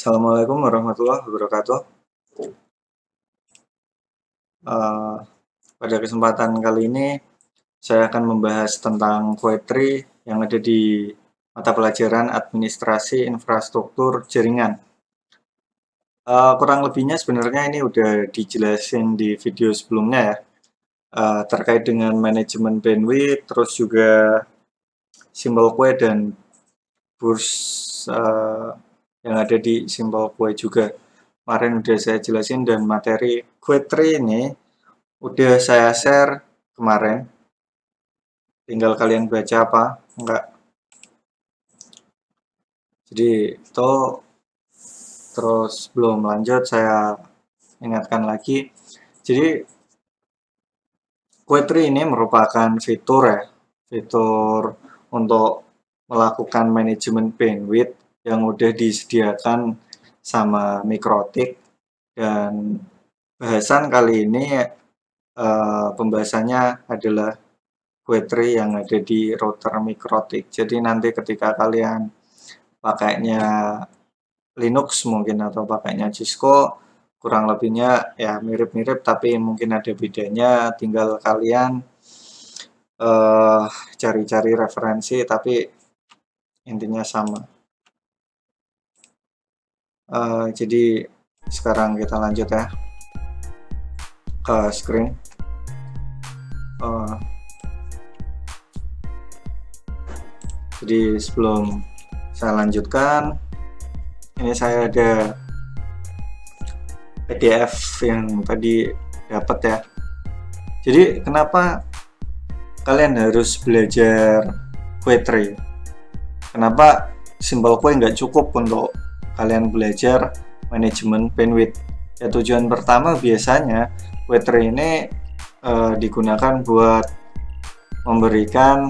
Assalamualaikum warahmatullahi wabarakatuh. Eh, Pada kesempatan kali ini, saya akan membahas tentang Poetry yang ada di mata pelajaran Administrasi Infrastruktur Jaringan. Kurang lebihnya sebenarnya ini udah dijelasin di video sebelumnya ya, terkait dengan manajemen bandwidth, terus juga simbol kue dan burs yang ada di simbol kue juga. Kemarin udah saya jelasin dan materi Poetry ini udah saya share kemarin. Tinggal kalian baca apa enggak. Jadi itu terus belum lanjut saya ingatkan lagi. Jadi Poetry ini merupakan fitur ya, fitur untuk melakukan manajemen bandwidth yang udah disediakan sama Mikrotik. Dan bahasan kali ini pembahasannya adalah Poetry yang ada di router Mikrotik. Jadi nanti ketika kalian pakainya Linux mungkin atau pakainya Cisco, kurang lebihnya ya mirip-mirip tapi mungkin ada bedanya, tinggal kalian cari-cari referensi tapi intinya sama. Jadi sekarang kita lanjut ya ke screen. Jadi sebelum saya lanjutkan, ini saya ada PDF yang tadi dapat ya. Jadi kenapa kalian harus belajar Poetry? Kenapa simbol kue nggak cukup untuk kalian belajar manajemen bandwidth? Ya, tujuan pertama biasanya Poetry ini digunakan buat memberikan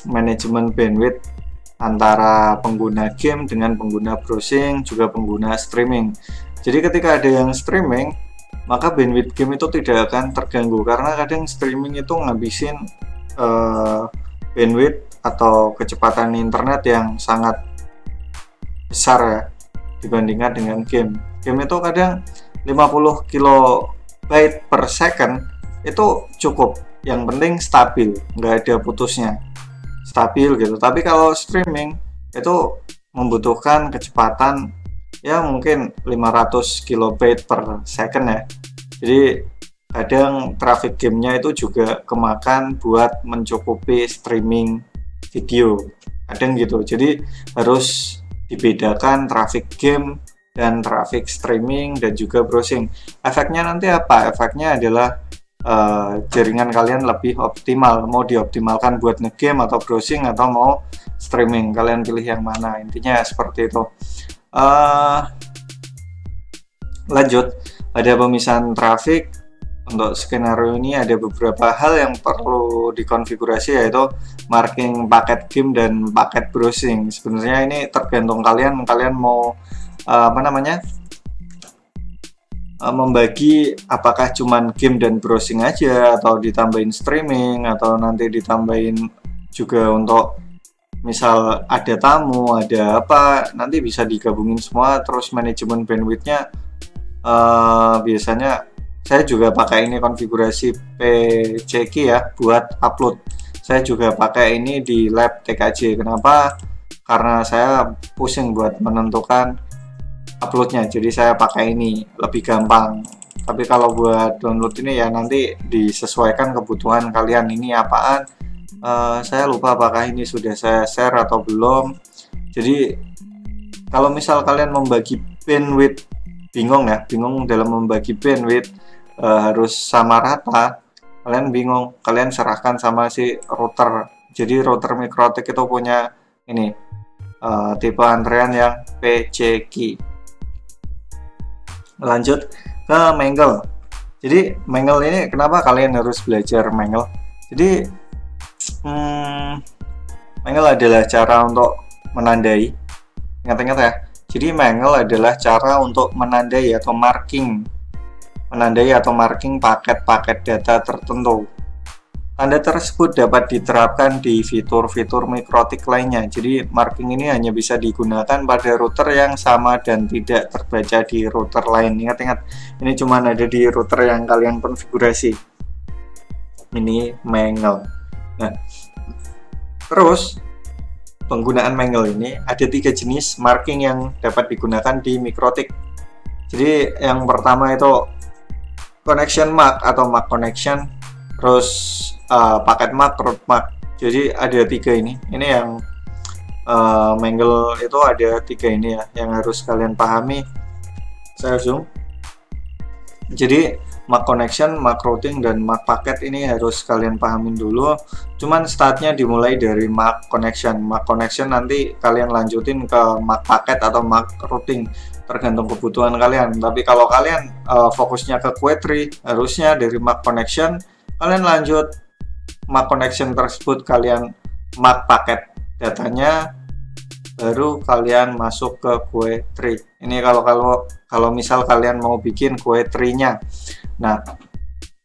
manajemen bandwidth antara pengguna game dengan pengguna browsing, juga pengguna streaming. Jadi ketika ada yang streaming, maka bandwidth game itu tidak akan terganggu, karena kadang streaming itu ngabisin bandwidth atau kecepatan internet yang sangat besar ya, dibandingkan dengan game. Game itu kadang 50 kilobyte per second itu cukup, yang penting stabil, nggak ada putusnya, stabil gitu. Tapi kalau streaming itu membutuhkan kecepatan ya mungkin 500 kilobyte per second ya. Jadi kadang traffic gamenya itu juga kemakan buat mencukupi streaming video, kadang gitu. Jadi harus dibedakan traffic game dan traffic streaming dan juga browsing. Efeknya nanti apa? Efeknya adalah jaringan kalian lebih optimal. Mau dioptimalkan buat ngegame atau browsing atau mau streaming, kalian pilih yang mana, intinya seperti itu. Lanjut, ada pemisahan traffic. Untuk skenario ini ada beberapa hal yang perlu dikonfigurasi, yaitu marking paket game dan paket browsing. Sebenarnya ini tergantung kalian mau membagi apakah cuman game dan browsing aja, atau ditambahin streaming, atau nanti ditambahin juga untuk misal ada tamu, ada apa, nanti bisa digabungin semua. Terus manajemen bandwidthnya biasanya saya juga pakai ini konfigurasi PCK ya buat upload. Saya juga pakai ini di lab TKJ. Kenapa? Karena saya pusing buat menentukan uploadnya, jadi saya pakai ini lebih gampang. Tapi kalau buat download ini ya nanti disesuaikan kebutuhan kalian. Ini apaan? Saya lupa apakah ini sudah saya share atau belum. Jadi kalau misal kalian membagi bandwidth, bingung dalam membagi bandwidth, harus sama rata, kalian bingung, kalian serahkan sama si router. Jadi router Mikrotik itu punya ini tipe antrean yang PCK. Lanjut ke Mangle. Jadi Mangle ini kenapa kalian harus belajar Mangle? Jadi Mangle adalah cara untuk menandai. Ingat-ingat ya. Jadi Mangle adalah cara untuk menandai atau marking paket-paket data tertentu. Tanda tersebut dapat diterapkan di fitur-fitur mikrotik lainnya. Jadi marking ini hanya bisa digunakan pada router yang sama dan tidak terbaca di router lain. Ingat-ingat, ini cuma ada di router yang kalian konfigurasi. Ini Mangle. Nah, terus penggunaan Mangle ini ada 3 jenis marking yang dapat digunakan di mikrotik. Jadi yang pertama itu connection mark atau mark connection, terus paket mark, route mark. Jadi ada 3 ini. Ini yang Mangle itu ada 3 ini ya, yang harus kalian pahami. Saya zoom. Jadi mark connection, mark routing, dan mark paket ini harus kalian pahamin dulu. Cuman startnya dimulai dari mark connection. Mark connection nanti kalian lanjutin ke mark paket atau mark routing, tergantung kebutuhan kalian. Tapi kalau kalian fokusnya ke query, harusnya dari mark connection kalian lanjut mark connection tersebut, kalian mark paket datanya, baru kalian masuk ke query. Ini kalau misal kalian mau bikin query-nya. Nah,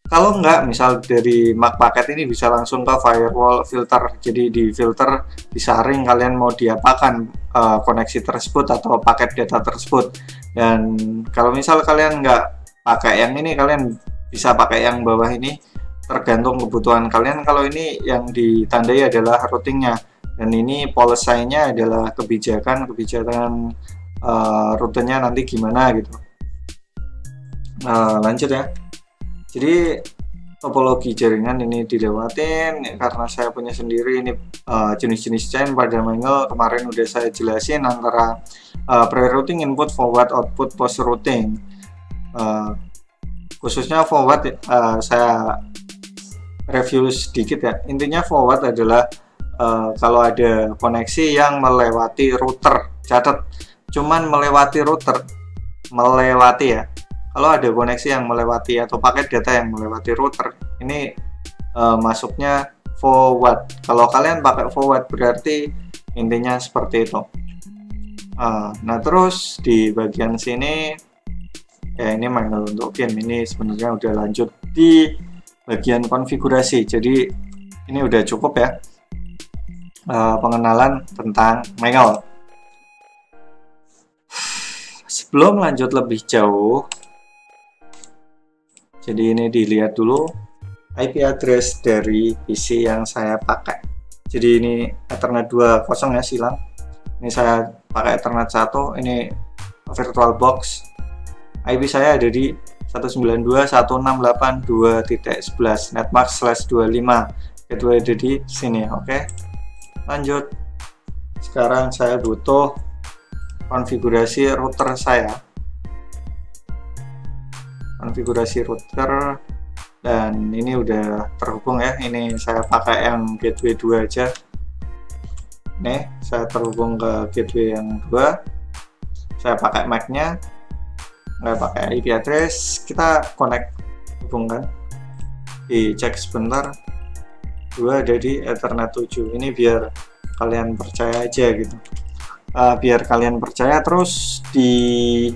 kalau enggak, misal dari mark paket ini bisa langsung ke firewall filter. Jadi di filter, disaring kalian mau diapakan koneksi tersebut atau paket data tersebut. Dan kalau misal kalian enggak pakai yang ini, kalian bisa pakai yang bawah ini, tergantung kebutuhan kalian. Kalau ini yang ditandai adalah routingnya, dan ini policy-nya adalah kebijakan rutenya nanti gimana gitu. Lanjut ya. Jadi topologi jaringan ini dilewatin karena saya punya sendiri. Ini jenis-jenis chain pada Mangle kemarin udah saya jelasin, antara pre-routing, input, forward, output, post routing. Khususnya forward saya review sedikit ya. Intinya forward adalah kalau ada koneksi yang melewati router, catat cuman melewati router, melewati ya. Kalau ada koneksi yang melewati atau paket data yang melewati router, ini masuknya forward. Kalau kalian pakai forward berarti intinya seperti itu. Nah terus di bagian sini ya, ini Mangle untuk game ini sebenarnya udah lanjut di bagian konfigurasi. Jadi ini udah cukup ya pengenalan tentang Mangle. Sebelum lanjut lebih jauh, jadi ini dilihat dulu IP address dari PC yang saya pakai. Jadi ini Ethernet 2.0 ya, silang. Ini saya pakai Ethernet 1, ini VirtualBox. IP saya ada di 192.168.2.11 netmask/25. Gateway ada di sini. Oke, lanjut. Sekarang saya butuh konfigurasi router saya. Konfigurasi router, dan ini udah terhubung ya. Ini saya pakai yang gateway 2 aja. Nih, saya terhubung ke gateway yang 2. Saya pakai MAC-nya, nggak pakai IP address. Kita connect, hubungkan, dicek sebentar. 2 ada di Ethernet 7. Ini biar kalian percaya aja gitu. Biar kalian percaya. Terus di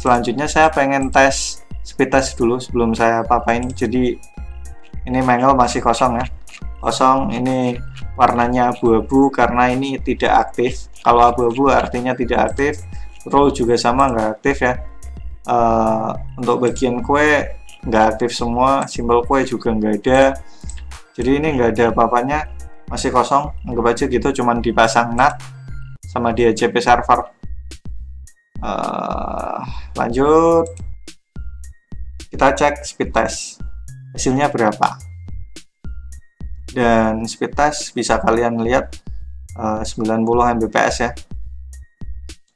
selanjutnya saya pengen tes speed test dulu sebelum saya papain. Jadi ini Mangle masih kosong ya, kosong. Ini warnanya abu-abu karena ini tidak aktif. Kalau abu-abu artinya tidak aktif. Row juga sama, nggak aktif ya. Untuk bagian kue nggak aktif semua, simbol kue juga nggak ada. Jadi ini nggak ada apa-apanya, masih kosong. Anggap aja gitu, cuman dipasang NAT sama dia DHCP server. Lanjut, kita cek speed test hasilnya berapa. Dan speed test bisa kalian lihat 90 Mbps ya.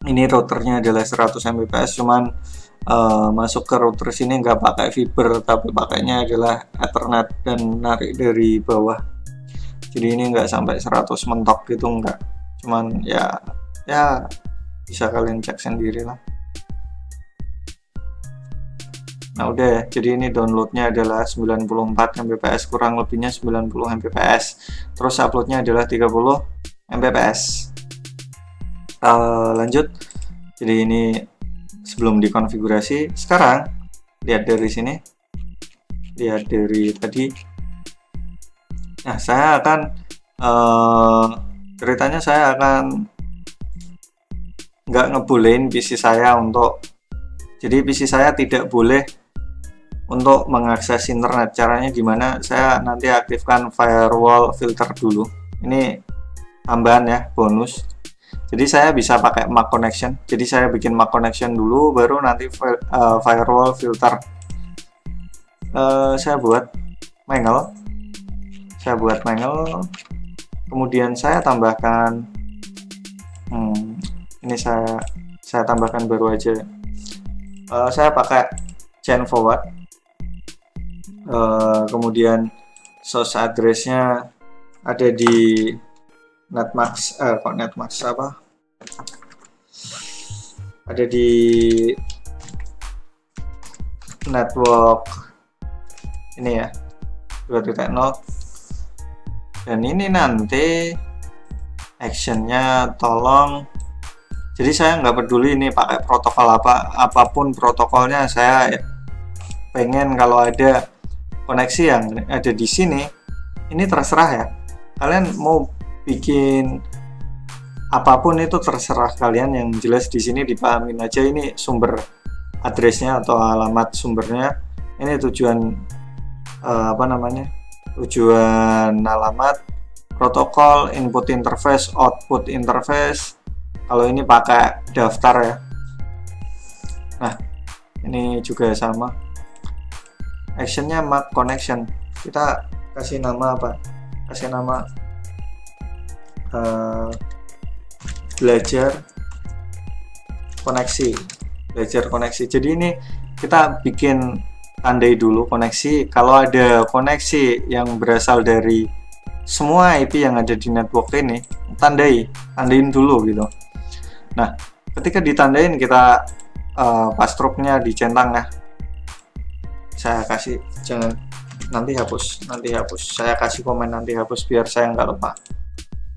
Ini routernya adalah 100 Mbps, cuman masuk ke router sini nggak pakai fiber, tapi pakainya adalah Ethernet dan narik dari bawah. Jadi ini nggak sampai 100 mentok gitu, nggak. Cuman ya bisa kalian cek sendiri lah. Nah udah ya, jadi ini downloadnya adalah 94 Mbps, kurang lebihnya 90 Mbps. Terus uploadnya adalah 30 Mbps. Lanjut, jadi ini sebelum dikonfigurasi. Sekarang lihat dari sini, lihat dari tadi, Nah, saya akan ceritanya saya akan nggak ngebolehin PC saya untuk, jadi PC saya tidak boleh untuk mengakses internet. Caranya gimana? Saya nanti aktifkan firewall filter dulu. Ini tambahan ya, bonus. Jadi saya bisa pakai MAC connection. Jadi saya bikin MAC connection dulu, baru nanti firewall filter. Saya buat manual. Kemudian saya tambahkan. Ini saya tambahkan baru aja. Saya pakai chain forward. Kemudian source address-nya ada di netmask, ada di network ini ya, 2.0. dan ini nanti actionnya tolong, jadi saya nggak peduli ini pakai protokol apapun protokolnya, saya pengen kalau ada koneksi yang ada di sini, ini terserah ya, kalian mau bikin apapun itu terserah kalian, yang jelas di sini dipahamin aja ini sumber addressnya atau alamat sumbernya, ini tujuan tujuan alamat, protokol, input interface, output interface, kalau ini pakai daftar ya. Nah, ini juga sama, actionnya MAC connection, kita kasih nama apa, kasih nama belajar koneksi. Jadi ini kita bikin tandai dulu koneksi. Kalau ada koneksi yang berasal dari semua IP yang ada di network ini, tandain dulu gitu. Nah, ketika ditandain kita pastrupnya dicentang ya. Saya kasih, jangan nanti hapus. Saya kasih komen nanti hapus biar saya nggak lupa.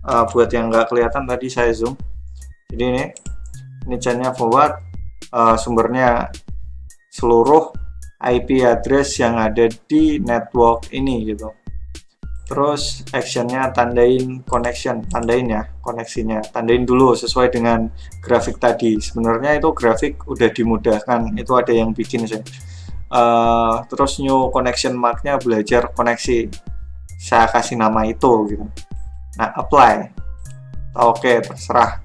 Buat yang nggak kelihatan tadi saya zoom. Jadi ini chainnya forward, sumbernya seluruh IP address yang ada di network ini gitu. Terus actionnya tandain connection, koneksinya, tandain dulu sesuai dengan grafik tadi. Sebenarnya itu grafik udah dimudahkan, itu ada yang bikin sih. Terus new connection marknya belajar koneksi, saya kasih nama itu gitu. Nah, apply. Oke, terserah.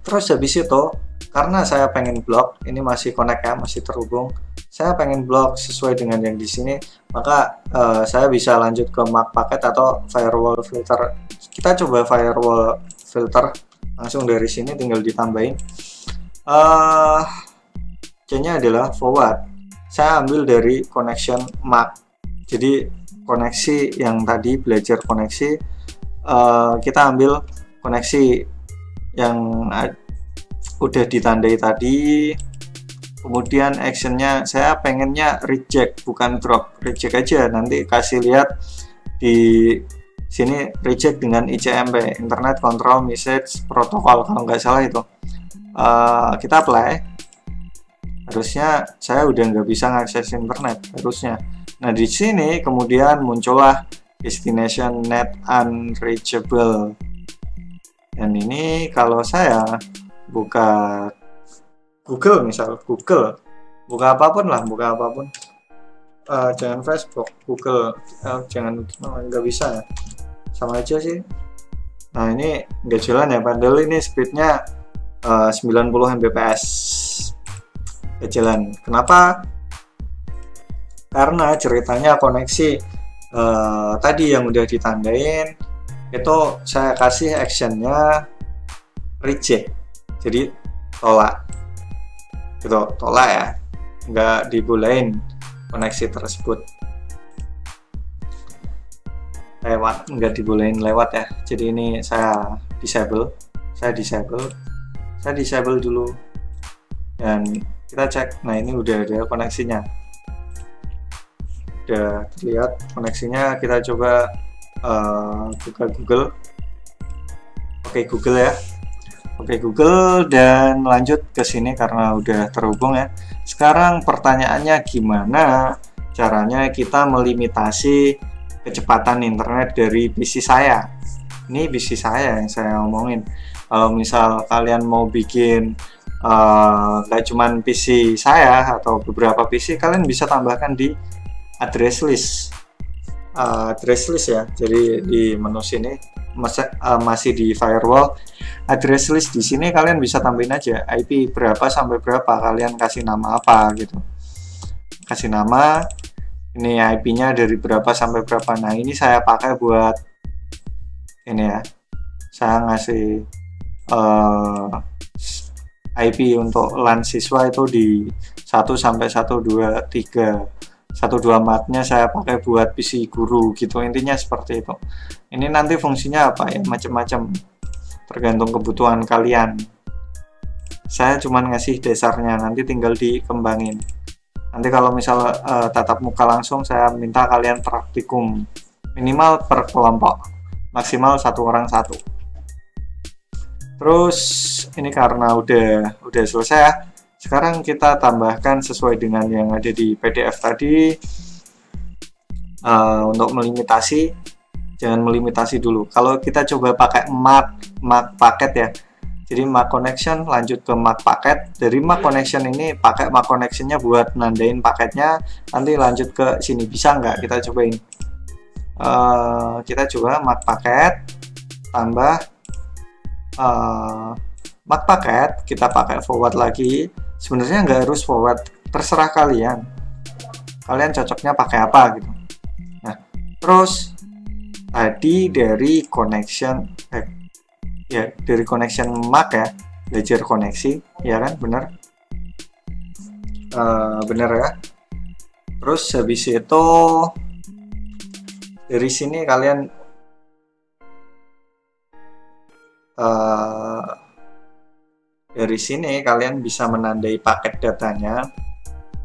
Terus habis itu, karena saya pengen blok, ini masih connect ya, masih terhubung. Saya pengen blok sesuai dengan yang di sini, maka saya bisa lanjut ke MAC packet atau firewall filter. Kita coba firewall filter langsung dari sini, tinggal ditambahin. C-nya adalah forward. Saya ambil dari connection MAC. Jadi koneksi yang tadi belajar koneksi, kita ambil koneksi yang udah ditandai tadi. Kemudian actionnya saya pengennya reject bukan drop, reject aja, nanti kasih lihat di sini reject dengan ICMP, Internet Control Message Protocol kalau nggak salah itu. Kita apply, harusnya saya udah nggak bisa ngakses internet harusnya. Nah, di sini kemudian muncullah destination net unreachable, dan ini kalau saya buka Google, misal Google, buka apapun, jangan Facebook, Google, jangan, nggak bisa ya, sama aja sih. Nah, ini nggak jalan ya, padahal ini speednya 90 Mbps, nggak jalan. Kenapa? Karena ceritanya koneksi tadi yang udah ditandain itu saya kasih actionnya reject, jadi tolak gitu, tolak ya, nggak dibolehin koneksi tersebut lewat, nggak dibolehin lewat ya. Jadi ini saya disable dulu, dan kita cek. Nah, ini udah ada koneksinya, udah terlihat koneksinya. Kita coba buka Google. Oke, Google ya. Oke, Google, dan lanjut ke sini karena udah terhubung ya. Sekarang pertanyaannya, gimana caranya kita melimitasi kecepatan internet dari PC saya. Ini PC saya yang saya omongin. Kalau misal kalian mau bikin nggak cuman PC saya atau beberapa PC, kalian bisa tambahkan di address list. Address list ya. Jadi di menu sini masih di firewall address list. Di sini kalian bisa tambahin aja IP berapa sampai berapa, kalian kasih nama apa gitu, kasih nama ini IP-nya dari berapa sampai berapa. Nah ini saya pakai buat ini ya, saya ngasih IP untuk LAN siswa itu di 1 sampai 123. 124 nya saya pakai buat PC guru gitu, intinya seperti itu. Ini nanti fungsinya apa ya, macam-macam tergantung kebutuhan kalian. Saya cuman ngasih dasarnya, nanti tinggal dikembangin. Nanti kalau misal tatap muka langsung, saya minta kalian praktikum minimal per kelompok, maksimal 1 orang 1. Terus ini karena udah selesai ya. Sekarang kita tambahkan sesuai dengan yang ada di PDF tadi. Untuk melimitasi, jangan melimitasi dulu. Kalau kita coba pakai MAC paket ya. Jadi MAC connection lanjut ke MAC paket. Dari MAC connection ini pakai MAC connectionnya buat nandain paketnya. Nanti lanjut ke sini, bisa nggak? Kita cobain. Kita coba MAC paket tambah MAC paket, kita pakai forward lagi. Sebenarnya nggak harus forward, terserah kalian cocoknya pakai apa gitu. Nah terus tadi dari connection dari connection MAC ya, belajar koneksi ya kan, bener ya. Terus habis itu dari sini kalian bisa menandai paket datanya.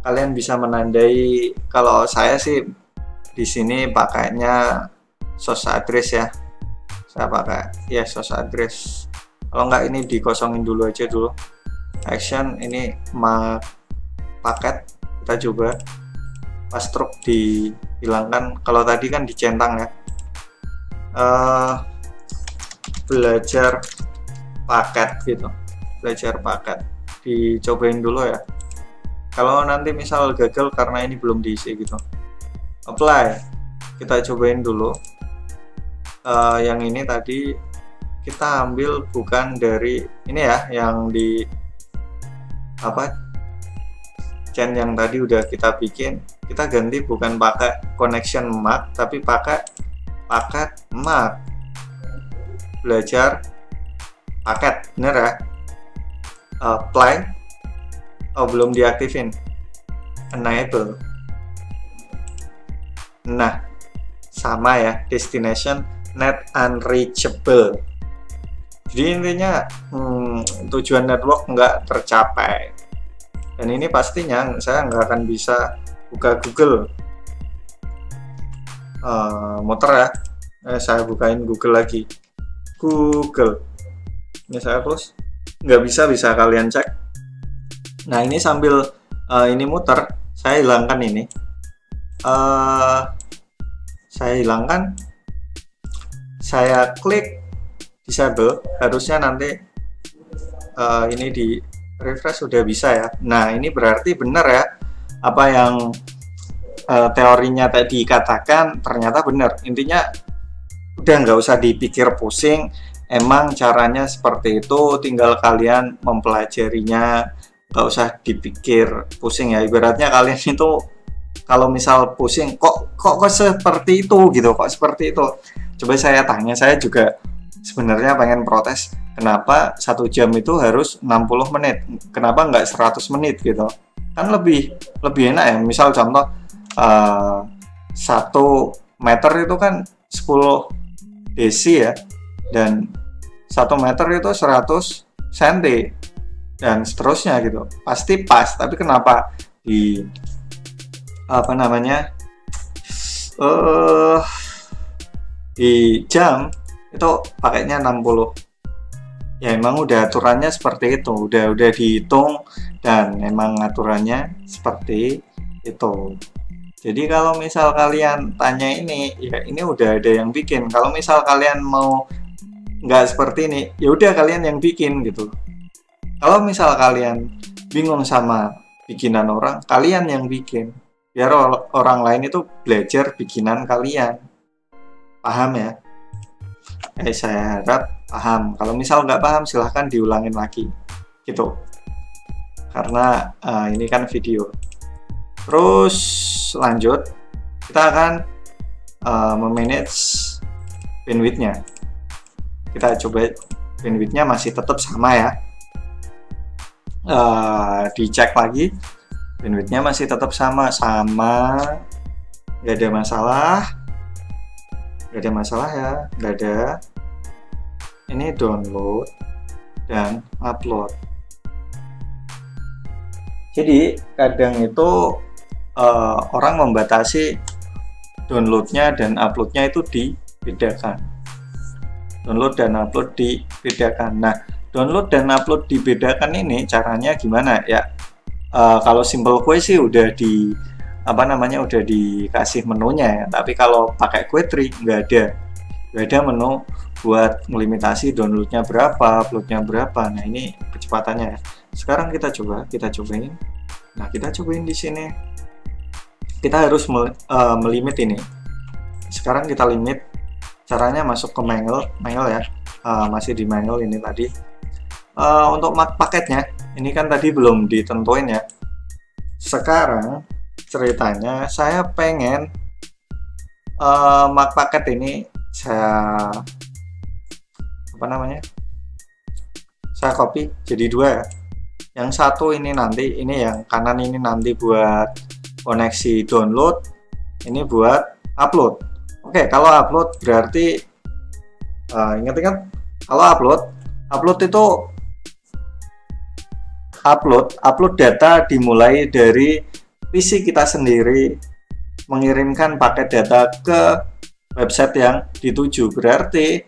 Kalian bisa menandai, kalau saya sih di sini pakainya source address ya. Saya pakai ya source address. Kalau nggak ini dikosongin dulu aja dulu. Action ini MAC paket, kita coba pastruk dihilangkan. Kalau tadi kan dicentang ya. Belajar paket gitu, belajar paket dicobain dulu ya. Kalau nanti misal gagal karena ini belum diisi gitu, apply, kita cobain dulu. Yang ini tadi kita ambil bukan dari ini ya, yang di chain yang tadi udah kita bikin, kita ganti bukan pakai connection MAC tapi pakai paket MAC. Belajar paket, bener ya. Apply, belum diaktifin, enable. Nah sama ya, destination net unreachable. Jadi intinya tujuan network nggak tercapai, dan ini pastinya saya nggak akan bisa buka Google. Muter ya, saya bukain Google lagi. Google ini saya close, nggak bisa kalian cek. Nah ini sambil ini muter, saya hilangkan ini, saya klik disable, harusnya nanti ini di refresh sudah bisa ya. Nah ini berarti benar ya, apa yang teorinya tadi katakan ternyata benar. Intinya udah nggak usah dipikir pusing, emang caranya seperti itu, tinggal kalian mempelajarinya, nggak usah dipikir pusing ya. Ibaratnya kalian itu kalau misal pusing kok seperti itu gitu, kok seperti itu, coba saya tanya, saya juga sebenarnya pengen protes, kenapa 1 jam itu harus 60 menit, kenapa nggak 100 menit gitu, kan lebih enak ya. Misal contoh 1 meter itu kan 10 desi ya, dan 1 meter itu 100 cm dan seterusnya gitu, pasti pas. Tapi kenapa di di jam itu pakainya 60? Ya emang udah aturannya seperti itu, udah dihitung dan emang aturannya seperti itu. Jadi kalau misal kalian tanya ini, ya ini udah ada yang bikin. Kalau misal kalian mau nggak seperti ini, ya udah kalian yang bikin gitu. Kalau misal kalian bingung sama bikinan orang, kalian yang bikin. Biar orang lain itu belajar bikinan kalian. Paham ya? Saya harap paham. Kalau misal nggak paham, silahkan diulangin lagi. Gitu. Karena ini kan video. Terus lanjut, kita akan memanage bandwidth-nya. Kita coba bandwidth-nya masih tetap sama ya. Dicek lagi, bandwidth-nya masih tetap sama, nggak ada masalah ya, nggak ada. Ini download dan upload. Jadi kadang itu orang membatasi downloadnya dan uploadnya itu dibedakan. Download dan upload dibedakan. Nah, download dan upload dibedakan ini caranya gimana ya? Kalau simple query sih udah udah dikasih menunya ya. Tapi kalau pakai query nggak ada menu buat melimitasi downloadnya berapa, uploadnya berapa. Nah, ini kecepatannya ya. Sekarang kita cobain. Nah, kita cobain di sini. Kita harus melimit ini. Sekarang kita limit. Caranya masuk ke manual ya. Masih di manual ini tadi. Untuk paketnya, ini kan tadi belum ditentuin ya. Sekarang ceritanya saya pengen paket ini saya saya copy jadi dua ya. Yang satu ini nanti, ini yang kanan ini nanti buat koneksi download, ini buat upload. Oke, kalau upload berarti ingat-ingat, kalau upload itu upload data dimulai dari PC kita sendiri mengirimkan paket data ke website yang dituju. Berarti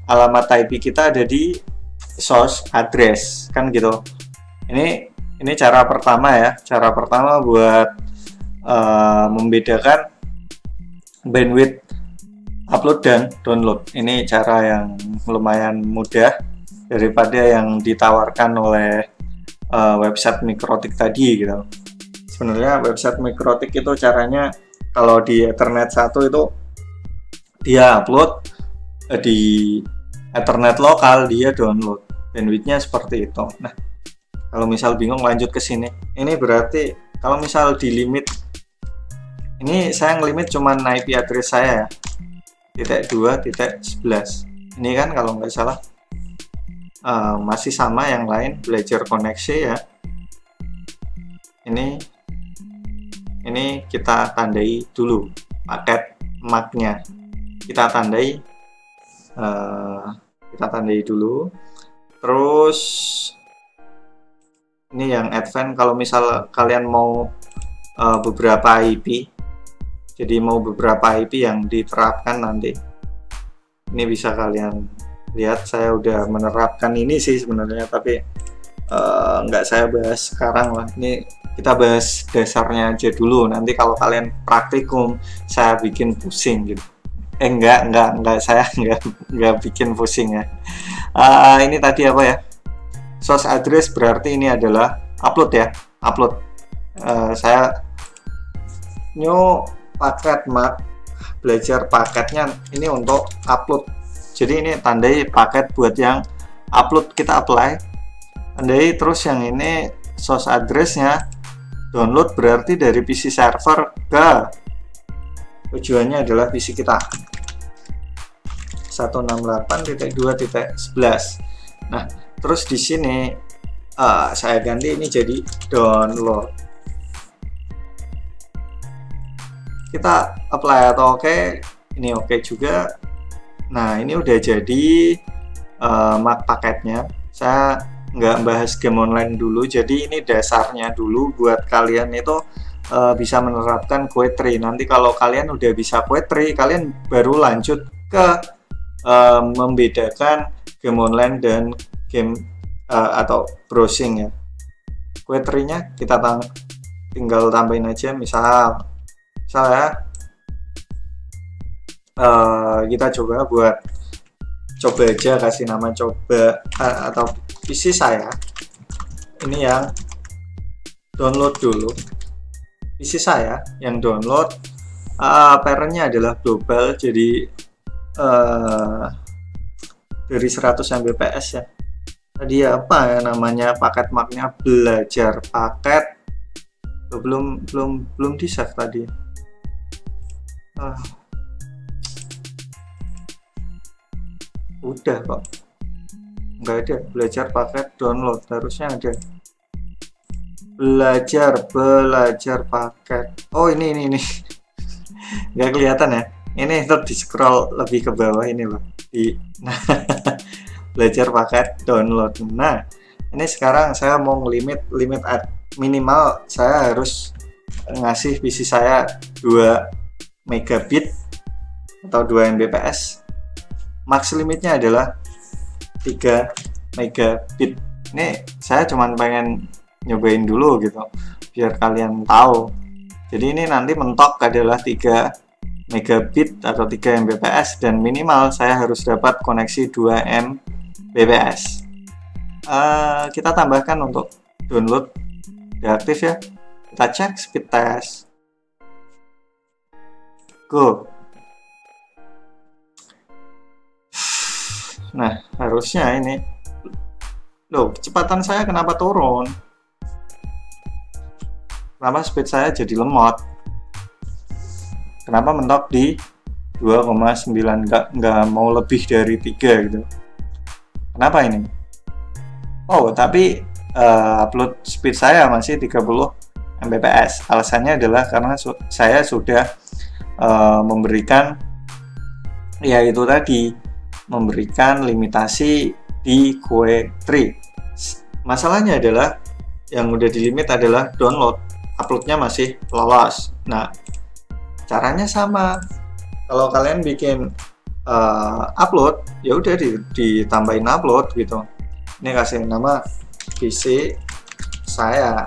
alamat IP kita ada di source address, kan gitu. Ini cara pertama ya. Cara pertama buat membedakan bandwidth upload dan download. Ini cara yang lumayan mudah daripada yang ditawarkan oleh website Mikrotik tadi gitu. Sebenarnya website Mikrotik itu caranya kalau di Ethernet 1 itu dia upload, di Ethernet lokal dia download. Bandwidthnya seperti itu. Nah, kalau misal bingung lanjut ke sini. Ini berarti kalau misal di limit, ini saya ngelimit cuman IP address saya ya. .2.11. Ini kan kalau nggak salah masih sama yang lain, belajar koneksi ya. Ini kita tandai dulu paket MAC-nya. Kita tandai dulu. Terus ini yang advance, kalau misal kalian mau beberapa IP, jadi mau beberapa IP yang diterapkan nanti, ini bisa kalian lihat. Saya udah menerapkan ini sih sebenarnya, tapi nggak saya bahas sekarang lah. Ini kita bahas dasarnya aja dulu, nanti kalau kalian praktikum saya bikin pusing gitu. Enggak, saya enggak bikin pusing ya. Ini tadi apa ya? Source address berarti ini adalah upload ya, upload. Saya new paket MAC, belajar paketnya ini untuk upload. Jadi ini tandai paket buat yang upload, kita apply. Tandai terus yang ini source addressnya download berarti dari PC server ke tujuannya adalah PC kita 168.2.11. Nah, terus di sini saya ganti ini jadi download. Kita apply atau oke, ini oke juga. Nah, ini udah jadi MAC paketnya. Saya nggak bahas game online dulu, jadi ini dasarnya dulu buat kalian itu bisa menerapkan query. Nanti kalau kalian udah bisa query, kalian baru lanjut ke membedakan game online dan game atau browsing ya. Query-nya kita tinggal tambahin aja, misal ya, kita coba aja, kasih nama coba, atau PC saya ini yang download dulu, PC saya yang download, parentnya adalah global, jadi dari 100 Mbps ya. Tadi apa ya namanya, paket maknya belajar paket, belum di save tadi. Udah kok, nggak ada belajar paket download, harusnya ada belajar paket. Oh ini nggak kelihatan ya, ini tetap di scroll lebih ke bawah ini loh, nah belajar paket download. Nah ini sekarang saya mau limit minimal saya harus ngasih PC saya 2 megabit atau 2 Mbps, max limitnya adalah 3 megabit. Ini saya cuman pengen nyobain dulu gitu biar kalian tahu. Jadi ini nanti mentok adalah 3 megabit atau 3 Mbps, dan minimal saya harus dapat koneksi 2 Mbps. Kita tambahkan untuk download udah aktif ya, kita cek speed test, go. Nah harusnya ini loh, kecepatan saya kenapa turun, kenapa speed saya jadi lemot, kenapa mentok di 2,9, nggak mau lebih dari 3 gitu, kenapa ini? Oh tapi upload speed saya masih 30 Mbps. Alasannya adalah karena saya sudah memberikan, yaitu tadi memberikan limitasi di Q3. Masalahnya adalah yang udah di limit adalah download, uploadnya masih lolos. Nah caranya sama, kalau kalian bikin upload ya udah ditambahin upload gitu. Ini kasih nama PC saya,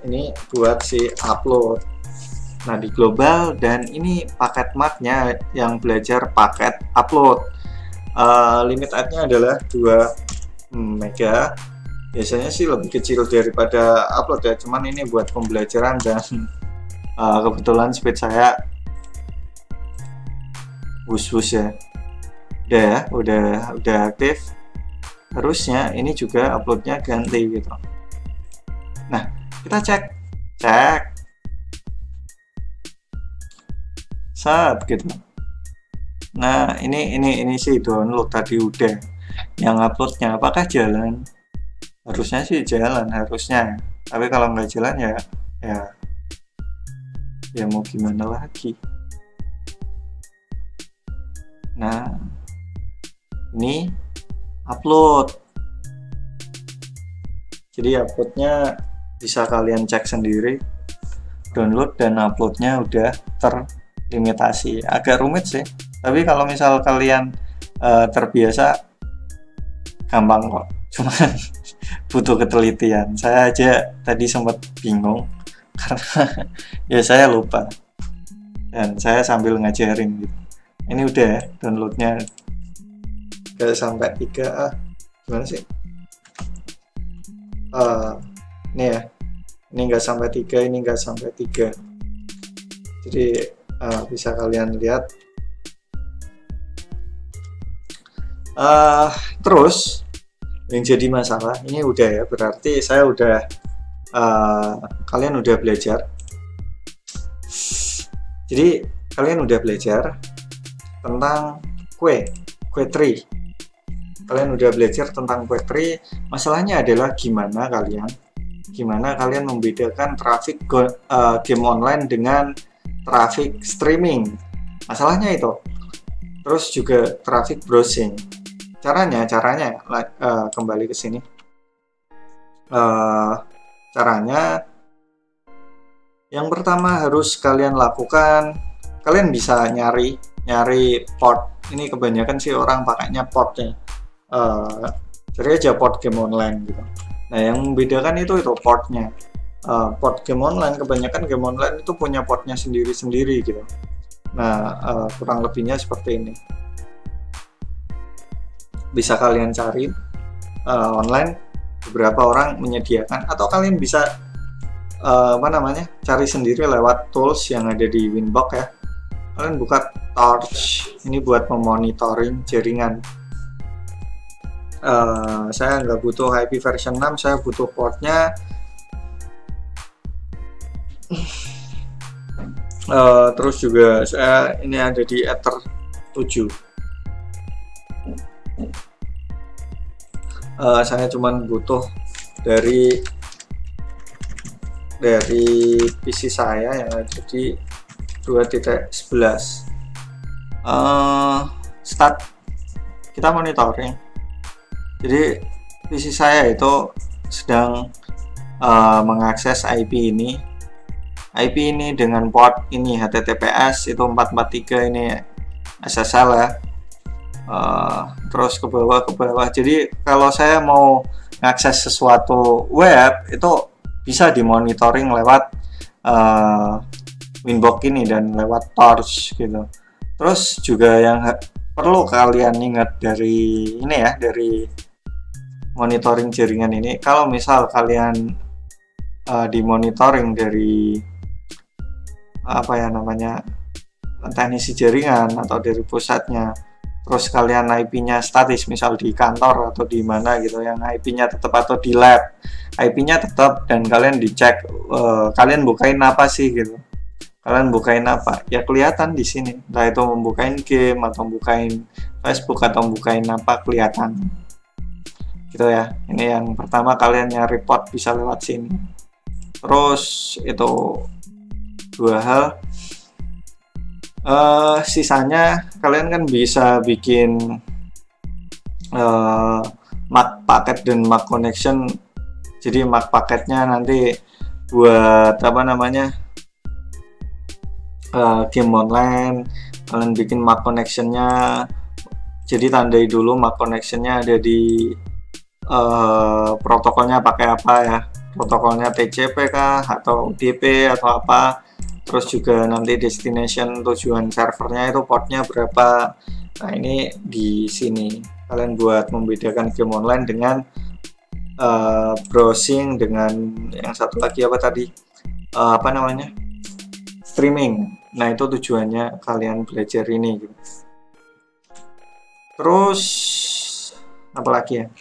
ini buat si upload. Nah di global, dan ini paket marknya yang belajar paket upload. Limit add-nya adalah 2 mega. Biasanya sih lebih kecil daripada upload ya, cuman ini buat pembelajaran, dan kebetulan speed saya bus ya. Udah aktif. Harusnya ini juga uploadnya ganti gitu. Nah kita cek saat gitu. Nah ini sih download tadi udah, yang uploadnya apakah jalan? Harusnya sih jalan, harusnya. Tapi kalau nggak jalan ya mau gimana lagi. Nah ini upload, jadi uploadnya bisa kalian cek sendiri, download dan uploadnya udah terlimitasi. Agak rumit sih, tapi kalau misal kalian terbiasa gampang kok, cuman butuh ketelitian. Saya aja tadi sempat bingung karena ya saya lupa, dan saya sambil ngajarin gitu. Ini udah ya, downloadnya gak sampai 3. Gimana sih? Ini ya, ini nggak sampai 3, ini nggak sampai 3. Jadi bisa kalian lihat. Terus yang jadi masalah ini udah ya, berarti saya udah kalian udah belajar. Jadi kalian udah belajar tentang Q3. Kalian udah belajar tentang Q3. Masalahnya adalah gimana kalian membedakan traffic game online dengan traffic streaming. Masalahnya itu. Terus juga traffic browsing. Caranya kembali ke sini. Caranya yang pertama harus kalian lakukan, kalian bisa nyari port. Ini kebanyakan sih orang pakainya portnya. Cari aja port game online gitu. Nah yang membedakan itu portnya. port game online, kebanyakan game online itu punya portnya sendiri-sendiri gitu. Nah, kurang lebihnya seperti ini. Bisa kalian cari online, beberapa orang menyediakan, atau kalian bisa cari sendiri lewat tools yang ada di Winbox ya. Kalian buka Torch, ini buat memonitoring jaringan. Saya nggak butuh IP version 6, saya butuh portnya. Terus juga saya ini ada di Ether 7. Saya cuman butuh dari PC saya yang ada di 2.11. Start, kita monitoring. Jadi PC saya itu sedang mengakses IP ini dengan port ini HTTPS itu 443, ini SSL ya. Terus ke bawah. Jadi kalau saya mau mengakses sesuatu web itu bisa dimonitoring lewat Winbox ini dan lewat Torch gitu. Terus juga yang perlu kalian ingat dari ini ya, dari monitoring jaringan ini, kalau misal kalian dimonitoring dari teknisi jaringan atau dari pusatnya, terus kalian IP-nya statis, misal di kantor atau di mana gitu, yang IP-nya tetap, atau di lab IP-nya tetap, dan kalian dicek kalian bukain apa sih gitu, kalian bukain apa ya, kelihatan di sini, entah itu membukain game atau bukain Facebook atau bukain apa, kelihatan gitu ya. Ini yang pertama, kalian nyari port bisa lewat sini. Terus itu dua hal. Sisanya kalian kan bisa bikin MAC packet dan MAC connection. Jadi MAC paketnya nanti buat game online, kalian bikin MAC connectionnya. Jadi tandai dulu MAC connectionnya ada di protokolnya pakai apa ya, protokolnya TCP kah atau UDP atau apa. Terus juga nanti destination, tujuan servernya itu portnya berapa. Nah ini di sini kalian buat membedakan game online dengan browsing, dengan yang satu lagi apa tadi, streaming. Nah itu tujuannya kalian belajar ini gitu. Terus apa lagi ya,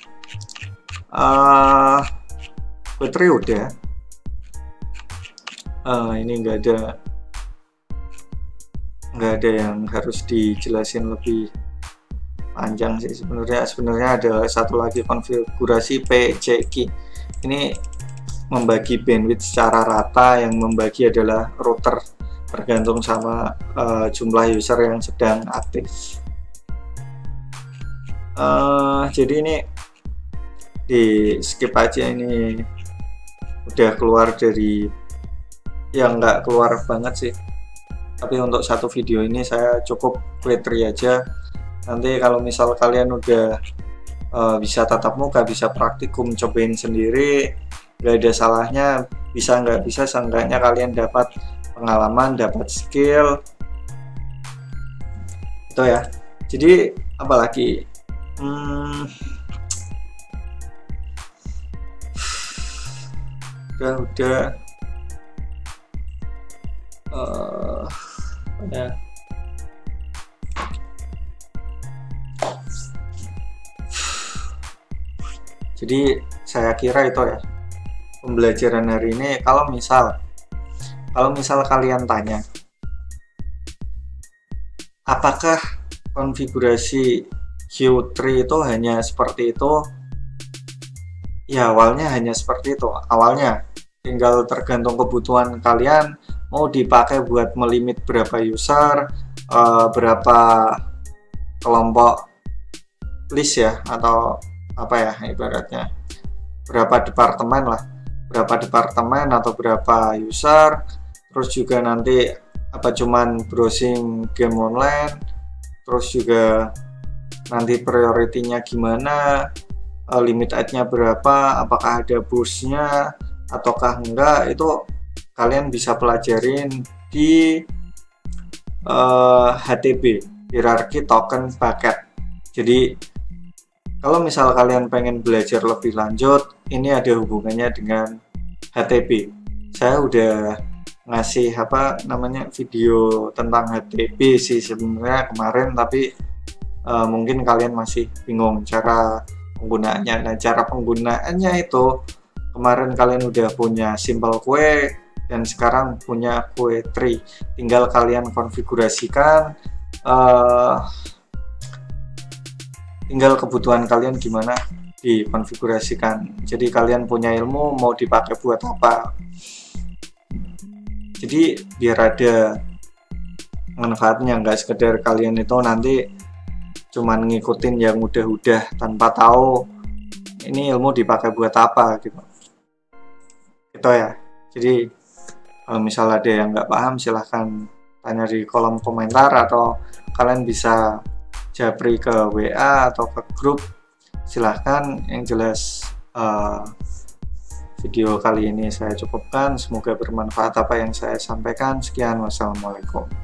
baterai udah. Ini nggak ada yang harus dijelasin lebih panjang sih sebenarnya. Ada satu lagi, konfigurasi PCKey. Ini membagi bandwidth secara rata, yang membagi adalah router, tergantung sama jumlah user yang sedang aktif. Jadi ini di skip aja, ini udah keluar dari, yang nggak keluar banget sih, tapi untuk satu video ini saya cukup Q3 aja. Nanti kalau misal kalian udah bisa tatap muka, bisa praktikum, cobain sendiri, nggak ada salahnya. Bisa nggak bisa, seenggaknya kalian dapat pengalaman, dapat skill itu ya. Jadi apalagi udah ya. Jadi saya kira itu ya pembelajaran hari ini. Kalau misal kalian tanya apakah konfigurasi Q3 itu hanya seperti itu, ya awalnya hanya seperti itu. Awalnya tinggal tergantung kebutuhan kalian, mau dipakai buat melimit berapa user, berapa kelompok list ya, atau apa ya ibaratnya, berapa departemen atau berapa user. Terus juga nanti apa cuman browsing game online, terus juga nanti priority-nya gimana, limit ad-nya berapa, apakah ada burst-nya ataukah enggak, itu kalian bisa pelajarin di HTB, hierarchy token bucket. Jadi kalau misal kalian pengen belajar lebih lanjut, ini ada hubungannya dengan HTB. Saya udah ngasih video tentang HTB sih sebenarnya kemarin, tapi mungkin kalian masih bingung cara penggunaannya. Nah, cara penggunaannya itu kemarin kalian udah punya simple queue dan sekarang punya queue tree. Tinggal kalian konfigurasikan, tinggal kebutuhan kalian gimana dikonfigurasikan. Jadi kalian punya ilmu mau dipakai buat apa. Jadi biar ada manfaatnya, nggak sekedar kalian itu nanti cuman ngikutin yang udah-udah tanpa tahu ini ilmu dipakai buat apa gitu. Itu ya. Jadi kalau misal ada yang nggak paham silahkan tanya di kolom komentar, atau kalian bisa japri ke WA atau ke grup, silahkan. Yang jelas video kali ini saya cukupkan, semoga bermanfaat apa yang saya sampaikan. Sekian, wassalamualaikum.